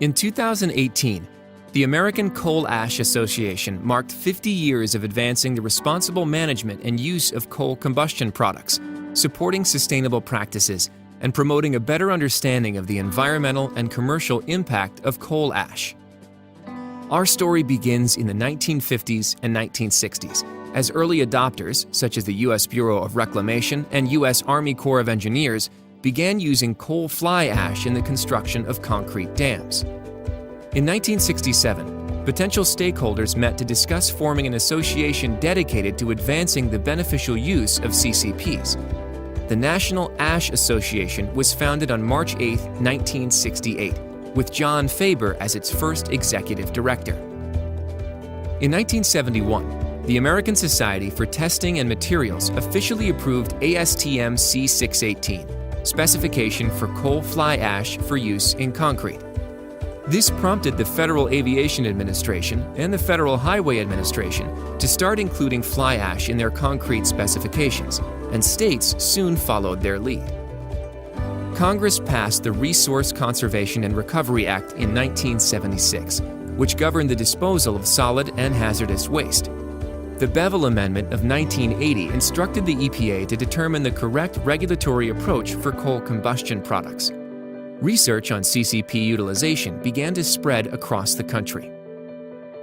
In 2018, the American Coal Ash Association marked 50 years of advancing the responsible management and use of coal combustion products, supporting sustainable practices, and promoting a better understanding of the environmental and commercial impact of coal ash. Our story begins in the 1950s and 1960s, as early adopters, such as the U.S. Bureau of Reclamation and U.S. Army Corps of Engineers, began using coal fly ash in the construction of concrete dams. In 1967, potential stakeholders met to discuss forming an association dedicated to advancing the beneficial use of CCPs. The National Ash Association was founded on March 8, 1968, with John Faber as its first executive director. In 1971, the American Society for Testing and Materials officially approved ASTM C618, specification for coal fly ash for use in concrete. This prompted the Federal Aviation Administration and the Federal Highway Administration to start including fly ash in their concrete specifications, and states soon followed their lead. Congress passed the Resource Conservation and Recovery Act in 1976, which governed the disposal of solid and hazardous waste. The Bevel Amendment of 1980 instructed the EPA to determine the correct regulatory approach for coal combustion products. Research on CCP utilization began to spread across the country.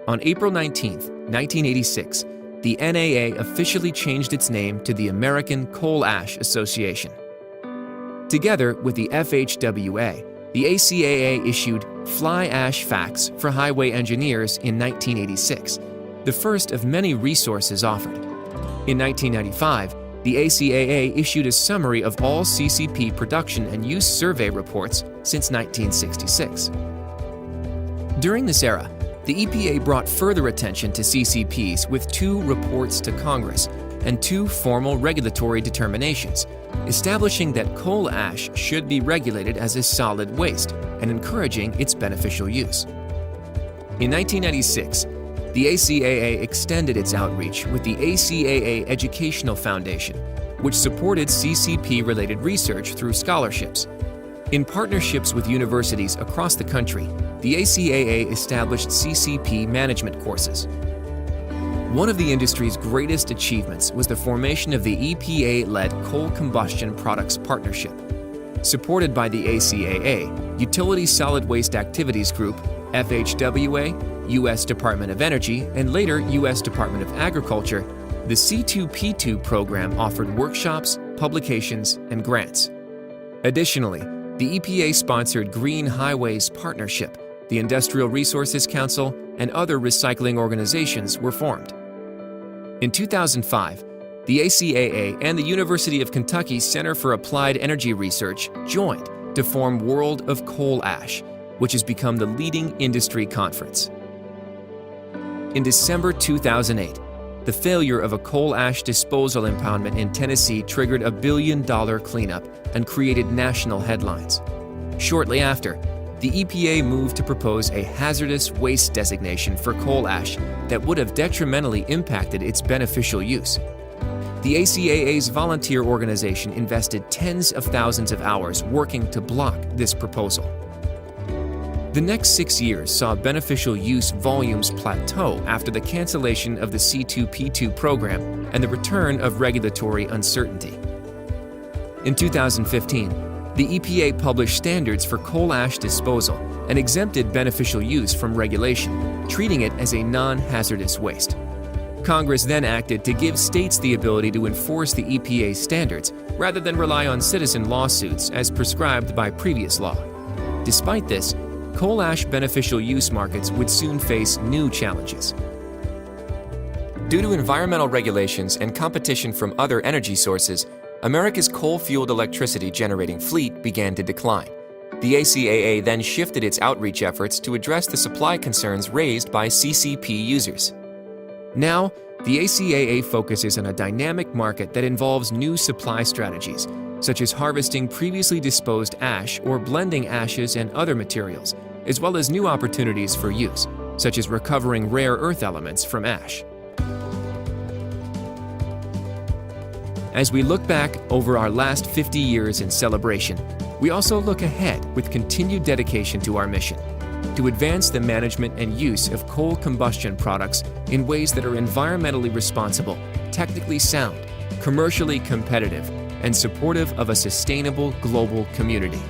On April 19, 1986, the NAA officially changed its name to the American Coal Ash Association. Together with the FHWA, the ACAA issued Fly Ash Facts for Highway Engineers in 1986, the first of many resources offered. In 1995, the ACAA issued a summary of all CCP production and use survey reports since 1966. During this era, the EPA brought further attention to CCPs with 2 reports to Congress and 2 formal regulatory determinations, establishing that coal ash should be regulated as a solid waste and encouraging its beneficial use. In 1996, the ACAA extended its outreach with the ACAA Educational Foundation, which supported CCP-related research through scholarships. In partnerships with universities across the country, the ACAA established CCP management courses. One of the industry's greatest achievements was the formation of the EPA-led Coal Combustion Products Partnership. Supported by the ACAA, Utility Solid Waste Activities Group, FHWA, U.S. Department of Energy, and later U.S. Department of Agriculture, the C2P2 program offered workshops, publications, and grants. Additionally, the EPA sponsored Green Highways Partnership, the Industrial Resources Council, and other recycling organizations were formed. In 2005, the ACAA and the University of Kentucky Center for Applied Energy Research joined to form World of Coal Ash, which has become the leading industry conference. In December 2008, the failure of a coal ash disposal impoundment in Tennessee triggered a $1 billion cleanup and created national headlines. Shortly after, the EPA moved to propose a hazardous waste designation for coal ash that would have detrimentally impacted its beneficial use. The ACAA's volunteer organization invested tens of thousands of hours working to block this proposal. The next 6 years saw beneficial use volumes plateau after the cancellation of the C2P2 program and the return of regulatory uncertainty. In 2015, the EPA published standards for coal ash disposal and exempted beneficial use from regulation, treating it as a non-hazardous waste. Congress then acted to give states the ability to enforce the EPA standards rather than rely on citizen lawsuits as prescribed by previous law. Despite this, coal ash beneficial use markets would soon face new challenges. Due to environmental regulations and competition from other energy sources, America's coal-fueled electricity generating fleet began to decline. The ACAA then shifted its outreach efforts to address the supply concerns raised by CCP users. Now, the ACAA focuses on a dynamic market that involves new supply strategies, such as harvesting previously disposed ash or blending ashes and other materials, as well as new opportunities for use, such as recovering rare earth elements from ash. As we look back over our last 50 years in celebration, we also look ahead with continued dedication to our mission. to advance the management and use of coal combustion products in ways that are environmentally responsible, technically sound, commercially competitive, and supportive of a sustainable global community.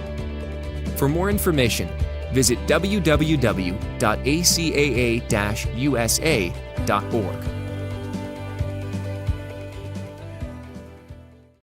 For more information, visit www.acaa-usa.org.